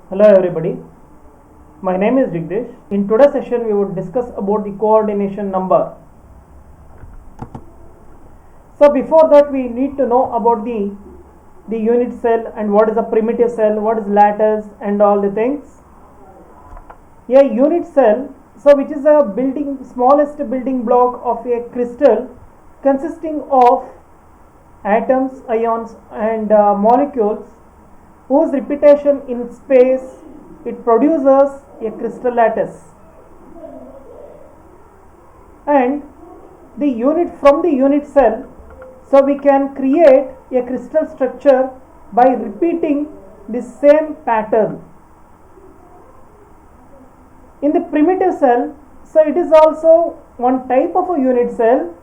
Hello everybody, my name is Jigdish. In today's session we would discuss about the coordination number. So before that we need to know about the unit cell and what is a primitive cell, what is lattice and all the things. A unit cell, so which is a smallest building block of a crystal consisting of atoms, ions and molecules whose repetition in space it produces a crystal lattice. And the unit cell, so we can create a crystal structure by repeating the same pattern. In the primitive cell, so it is also one type of a unit cell,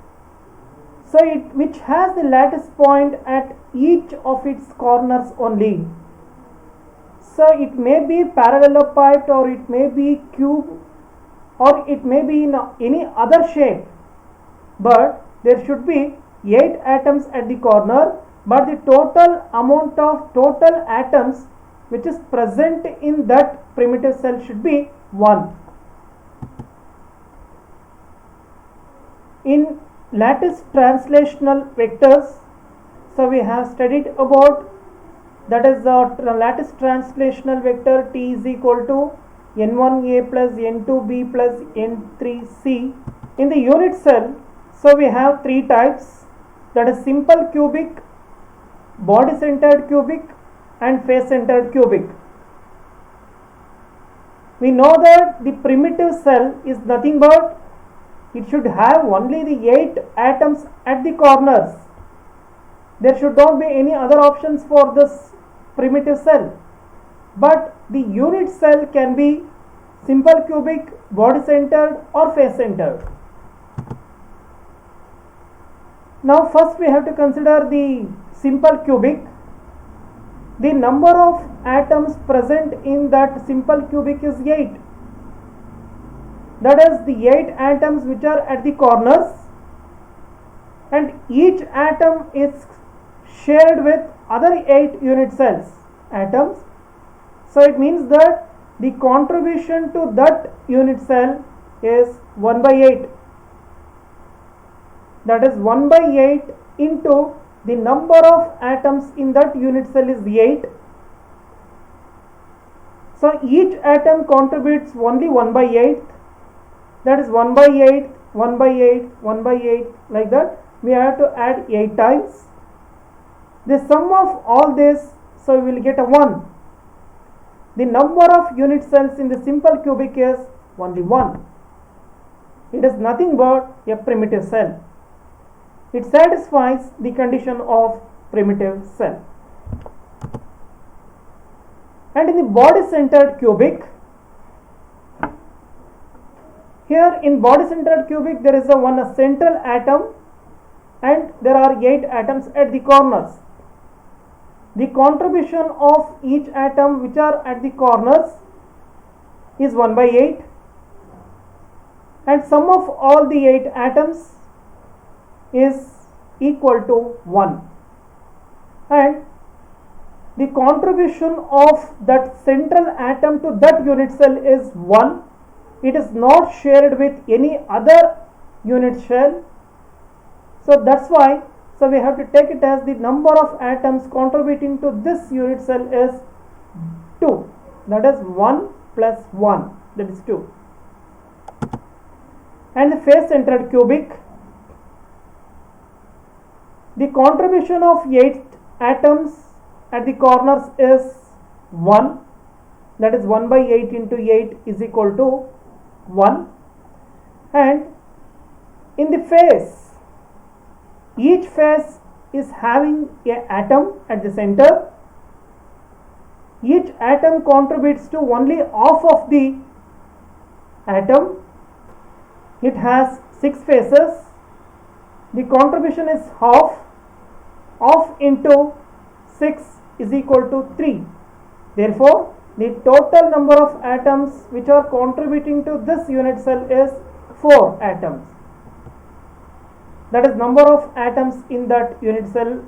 so which has the lattice point at each of its corners only. So it may be parallelepiped, or it may be cube, or it may be in any other shape, but there should be 8 atoms at the corner, but the total amount of total atoms which is present in that primitive cell should be 1. In lattice translational vectors, so we have studied about, that is the lattice translational vector T is equal to n1a plus n2b plus n3c. In the unit cell, so we have 3 types, that is simple cubic, body centered cubic and face centered cubic. We know that the primitive cell is nothing but it should have only the 8 atoms at the corners. There should not be any other options for this primitive cell, but the unit cell can be simple cubic, body centered or face centered. Now first we have to consider the simple cubic. The number of atoms present in that simple cubic is 8. That is the 8 atoms which are at the corners, and each atom is shared with other 8 unit cells atoms. So it means that the contribution to that unit cell is 1 by 8. That is 1 by 8 into the number of atoms in that unit cell is 8. So each atom contributes only 1 by 8. That is 1 by 8, 1 by 8, 1 by 8, like that. We have to add 8 times. The sum of all this, so we will get a 1. The number of unit cells in the simple cubic is only 1. It is nothing but a primitive cell. It satisfies the condition of primitive cell. And in the body centered cubic, here in body centered cubic there is a central atom and there are 8 atoms at the corners. The contribution of each atom which are at the corners is 1 by 8, and sum of all the 8 atoms is equal to 1, and the contribution of that central atom to that unit cell is 1. It is not shared with any other unit cell, so that's why, so we have to take it as the number of atoms contributing to this unit cell is 2. That is 1 plus 1, that is 2. And the face centered cubic, the contribution of 8 atoms at the corners is 1. That is 1 by 8 into 8 is equal to 1. And in the face, each face is having an atom at the center. Each atom contributes to only half of the atom. It has 6 faces. The contribution is half. Half into 6 is equal to 3. Therefore, the total number of atoms which are contributing to this unit cell is 4 atoms. That is, number of atoms in that unit cell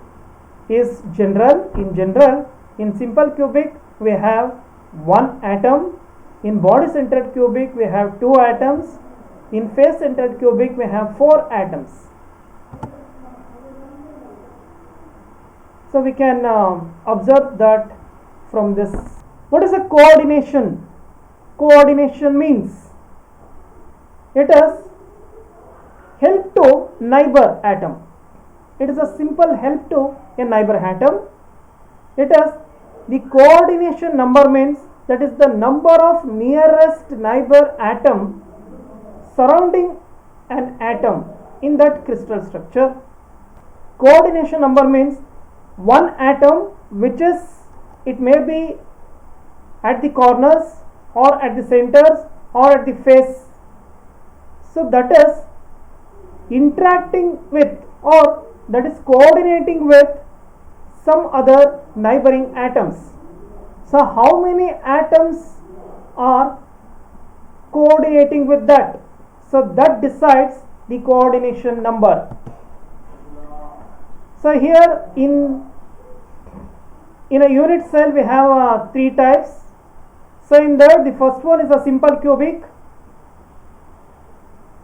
is general. In general, in simple cubic we have one atom. In body centered cubic we have 2 atoms. In face centered cubic we have 4 atoms. So we can observe that from this. What is a coordination? Coordination means it is help to neighbor atom. It is a simple help to a neighbor atom. It is the coordination number means that is the number of nearest neighbor atom surrounding an atom in that crystal structure. Coordination number means one atom which is, it may be at the corners or at the centers or at the face. So that is interacting with or that is coordinating with some other neighboring atoms. So how many atoms are coordinating with that? So that decides the coordination number. So here in a unit cell we have 3 types. So in that the first one is a simple cubic.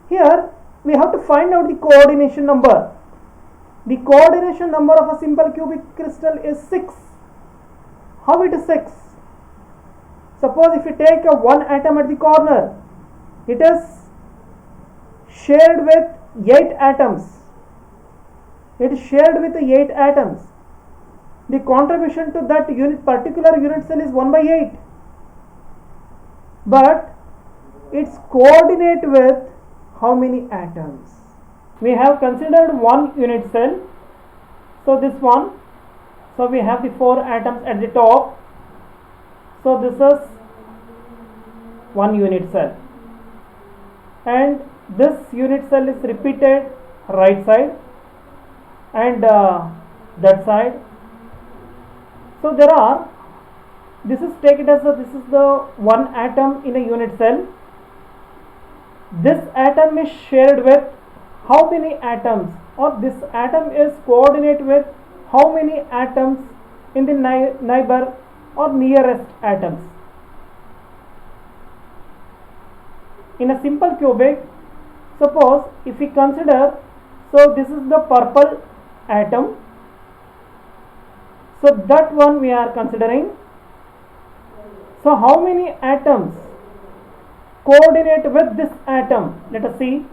Here we have to find out the coordination number. The coordination number of a simple cubic crystal is 6. How it is 6? Suppose if you take a one atom at the corner, it is shared with 8 atoms. It is shared with 8 atoms. The contribution to that particular unit cell is 1 by 8. But its coordinate with how many atoms? We have considered one unit cell. So this one. So we have the 4 atoms at the top. So this is one unit cell. And this unit cell is repeated right side and that side. So there are, this is taken as this is the one atom in a unit cell. This atom is shared with how many atoms, or this atom is coordinate with how many atoms in the neighbor or nearest atoms. In a simple cubic, suppose if we consider, so this is the purple atom. So that one we are considering. So how many atoms coordinate with this atom? Let us see.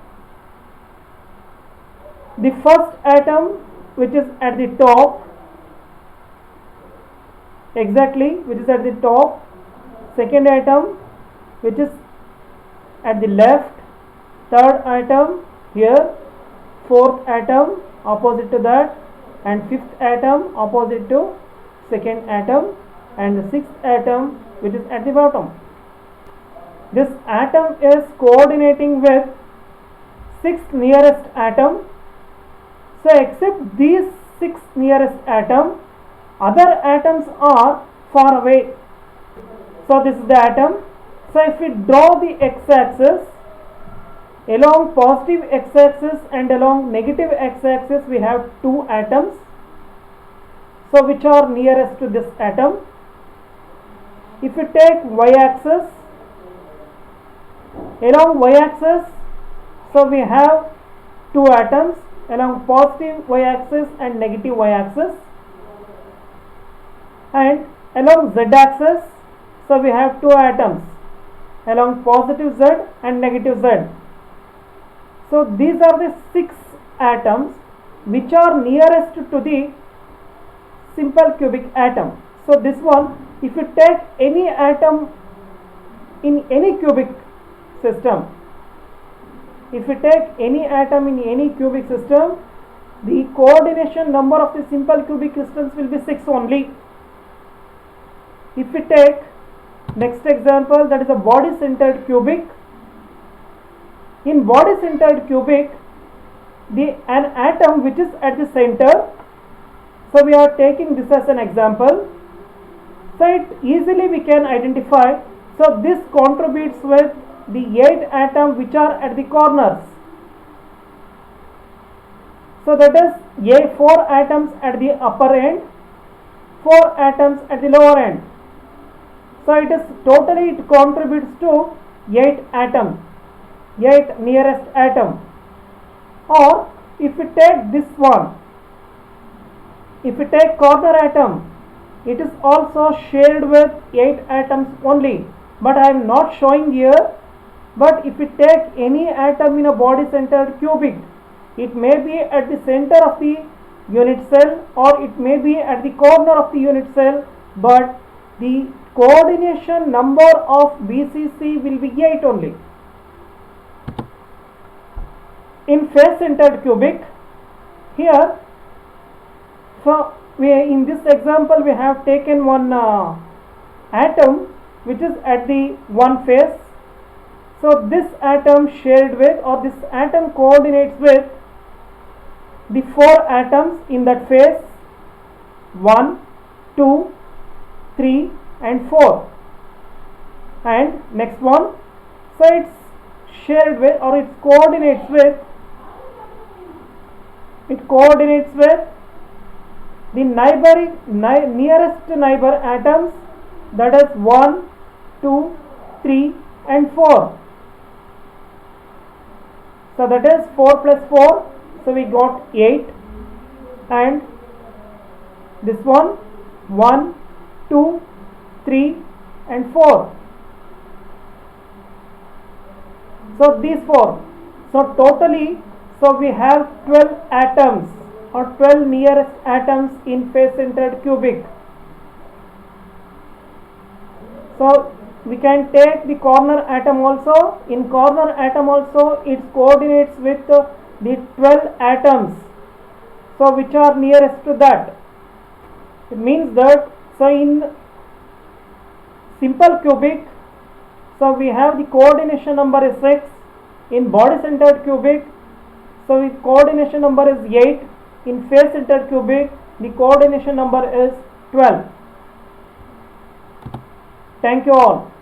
The first atom which is at the top, exactly, which is at the top. Second atom which is at the left. Third atom here. Fourth atom opposite to that. And fifth atom opposite to second atom. And the sixth atom which is at the bottom. This atom is coordinating with 6 nearest atom. So except these 6 nearest atom, other atoms are far away. So this is the atom. So if we draw the x-axis, along positive x-axis and along negative x-axis we have 2 atoms. So which are nearest to this atom. If you take y-axis, along y-axis, so we have 2 atoms along positive y-axis and negative y-axis, and along z-axis, so we have 2 atoms along positive z and negative z. So these are the 6 atoms which are nearest to the simple cubic atom. So this one, if you take any atom in any cubic system, if you take any atom in any cubic system, the coordination number of the simple cubic crystals will be 6 only. If we take next example, that is a body centered cubic. In body centered cubic, an atom which is at the center, so we are taking this as an example. So it easily we can identify. So this contributes with the 8 atoms which are at the corners. So that is 4 atoms at the upper end, 4 atoms at the lower end. So it is totally, it contributes to 8 atoms, 8 nearest atom. Or if we take this one, if we take corner atom, it is also shared with 8 atoms only, but I am not showing here. But if we take any atom in a body centered cubic, it may be at the center of the unit cell or it may be at the corner of the unit cell, but the coordination number of BCC will be 8 only. In face centered cubic, here, so in this example we have taken one atom which is at the one face. So this atom shared with, or this atom coordinates with the 4 atoms in that face, 1, 2, 3 and 4. And next one, so it's shared with, or it coordinates with the nearest neighbor atoms, that is 1, 2, 3 and 4. So that is 4 plus 4, so we got 8, and this one 1, 2, 3 and 4. So these 4. So totally, so we have 12 atoms or 12 nearest atoms in face centered cubic. So we can take the corner atom also. In corner atom also, it coordinates with the 12 atoms, so which are nearest to that. It means that, so in simple cubic, so we have the coordination number is 6. In body centered cubic, so the coordination number is 8. In face centered cubic, the coordination number is 12. Thank you all.